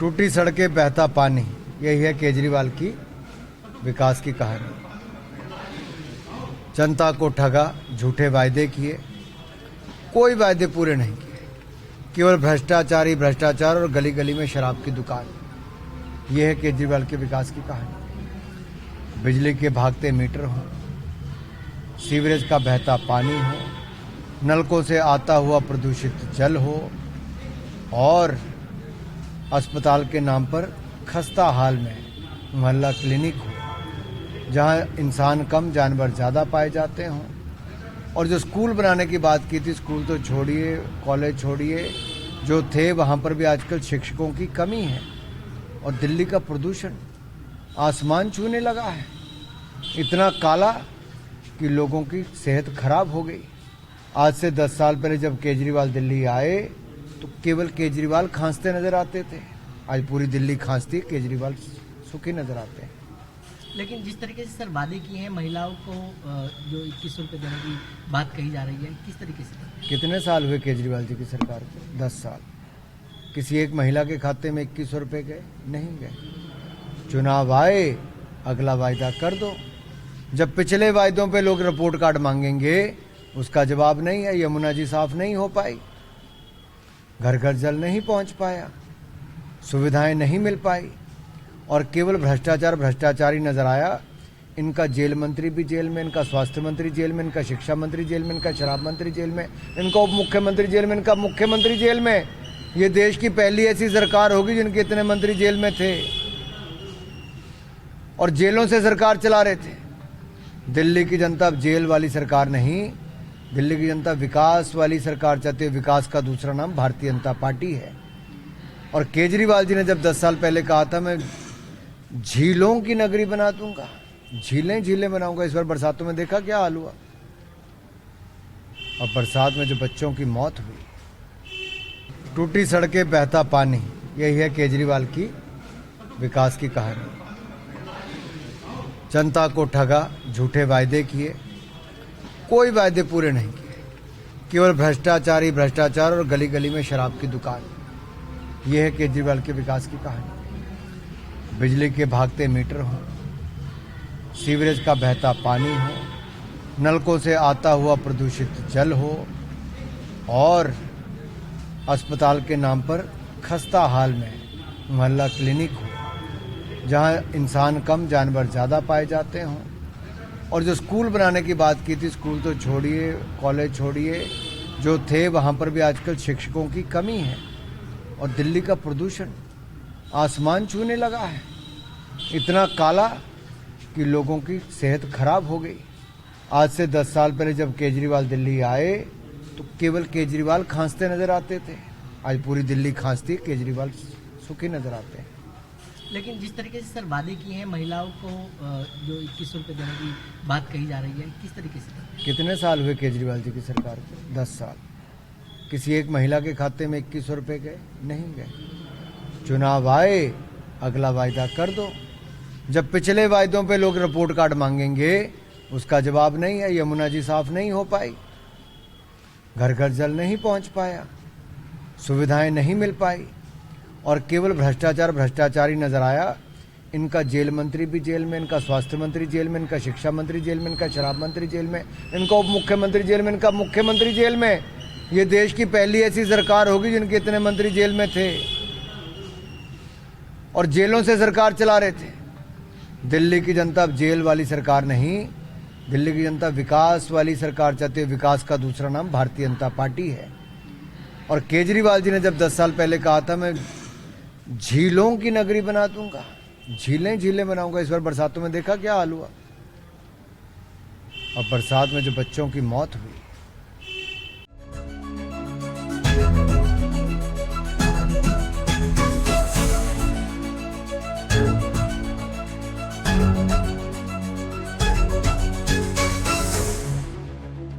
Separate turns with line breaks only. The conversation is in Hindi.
टूटी सड़कें बहता पानी, यही है केजरीवाल की विकास की कहानी। जनता को ठगा, झूठे वायदे किए, कोई वायदे पूरे नहीं किए, केवल भ्रष्टाचार ही भ्रष्टाचार और गली गली में शराब की दुकान। यह है केजरीवाल के विकास की कहानी। बिजली के भागते मीटर हो, सीवरेज का बहता पानी हो, नलकों से आता हुआ प्रदूषित जल हो और अस्पताल के नाम पर खस्ता हाल में मोहल्ला क्लिनिक हो जहां इंसान कम जानवर ज़्यादा पाए जाते हों। और जो स्कूल बनाने की बात की थी, स्कूल तो छोड़िए, कॉलेज छोड़िए, जो थे वहां पर भी आजकल शिक्षकों की कमी है। और दिल्ली का प्रदूषण आसमान छूने लगा है, इतना काला कि लोगों की सेहत खराब हो गई। आज से 10 साल पहले जब केजरीवाल दिल्ली आए तो केवल केजरीवाल खांसते नजर आते थे। आज पूरी दिल्ली खांसती है, केजरीवाल सुखी नजर आते हैं।
लेकिन जिस तरीके से सर वादे किए हैं महिलाओं को जो 2100 रुपये देने की बात कही जा रही है, किस तरीके से?
कितने साल हुए केजरीवाल जी की सरकार को? 10 साल। किसी एक महिला के खाते में 2100 रुपये गए? नहीं गए। चुनाव आए, अगला वायदा कर दो। जब पिछले वायदों पे लोग रिपोर्ट कार्ड मांगेंगे, उसका जवाब नहीं है। यमुना जी साफ नहीं हो पाई, घर घर जल नहीं पहुंच पाया, सुविधाएं नहीं मिल पाई और केवल भ्रष्टाचार भ्रष्टाचार ही नजर आया। इनका जेल मंत्री भी जेल में, इनका स्वास्थ्य मंत्री जेल में, इनका शिक्षा मंत्री जेल में, इनका शराब मंत्री जेल में, इनका उप मुख्यमंत्री जेल में, इनका मुख्यमंत्री जेल में। ये देश की पहली ऐसी सरकार होगी जिनके इतने मंत्री जेल में थे और जेलों से सरकार चला रहे थे। दिल्ली की जनता अब जेल वाली सरकार नहीं, दिल्ली की जनता विकास वाली सरकार चाहती है। विकास का दूसरा नाम भारतीय जनता पार्टी है। और केजरीवाल जी ने जब 10 साल पहले कहा था मैं झीलों की नगरी बना दूंगा, झीलें झीलें बनाऊंगा, इस बार बरसातों में देखा क्या हाल हुआ। और बरसात में जो बच्चों की मौत हुई, टूटी सड़कें बहता पानी, यही है केजरीवाल की विकास की कहानी। जनता को ठगा, झूठे वायदे किए, कोई वायदे पूरे नहीं किए, केवल भ्रष्टाचार ही भ्रष्टाचार और गली गली में शराब की दुकान। यह है केजरीवाल के विकास की कहानी। बिजली के भागते मीटर हो, सीवरेज का बहता पानी हो, नलकों से आता हुआ प्रदूषित जल हो और अस्पताल के नाम पर खस्ता हाल में मोहल्ला क्लिनिक हो जहां इंसान कम जानवर ज़्यादा पाए जाते हों। और जो स्कूल बनाने की बात की थी, स्कूल तो छोड़िए, कॉलेज छोड़िए, जो थे वहां पर भी आजकल शिक्षकों की कमी है। और दिल्ली का प्रदूषण आसमान छूने लगा है, इतना काला कि लोगों की सेहत खराब हो गई। आज से 10 साल पहले जब केजरीवाल दिल्ली आए तो केवल केजरीवाल खांसते नजर आते थे। आज पूरी दिल्ली खांसती है, केजरीवाल सुखी नजर आते हैं।
लेकिन जिस तरीके से सर वादे किए हैं महिलाओं को जो 2100 रुपये देने की बात कही जा रही है, किस तरीके से?
कितने साल हुए केजरीवाल जी की सरकार को? 10 साल। किसी एक महिला के खाते में 2100 रुपये गए? नहीं गए। चुनाव आए, अगला वायदा कर दो। जब पिछले वायदों पे लोग रिपोर्ट कार्ड मांगेंगे, उसका जवाब नहीं है। यमुना जी साफ नहीं हो पाई, घर घर जल नहीं पहुंच पाया, सुविधाएं नहीं मिल पाई और केवल भ्रष्टाचार भ्रष्टाचार ही नजर आया। इनका जेल मंत्री भी जेल में, इनका स्वास्थ्य मंत्री जेल में, इनका शिक्षा मंत्री जेल में, इनका शराब मंत्री जेल में, इनका उप मुख्यमंत्री जेल में, इनका मुख्यमंत्री जेल में। ये देश की पहली ऐसी सरकार होगी जिनके इतने मंत्री जेल में थे और जेलों से सरकार चला रहे थे। दिल्ली की जनता अब जेल वाली सरकार नहीं, दिल्ली की जनता विकास वाली सरकार चाहती है। विकास का दूसरा नाम भारतीय जनता पार्टी है। और केजरीवाल जी ने जब 10 साल पहले कहा था मैं झीलों की नगरी बना दूंगा, झीलें झीलें बनाऊंगा, इस बार बरसातों में देखा क्या हाल हुआ। और बरसात में जो बच्चों की मौत हुई,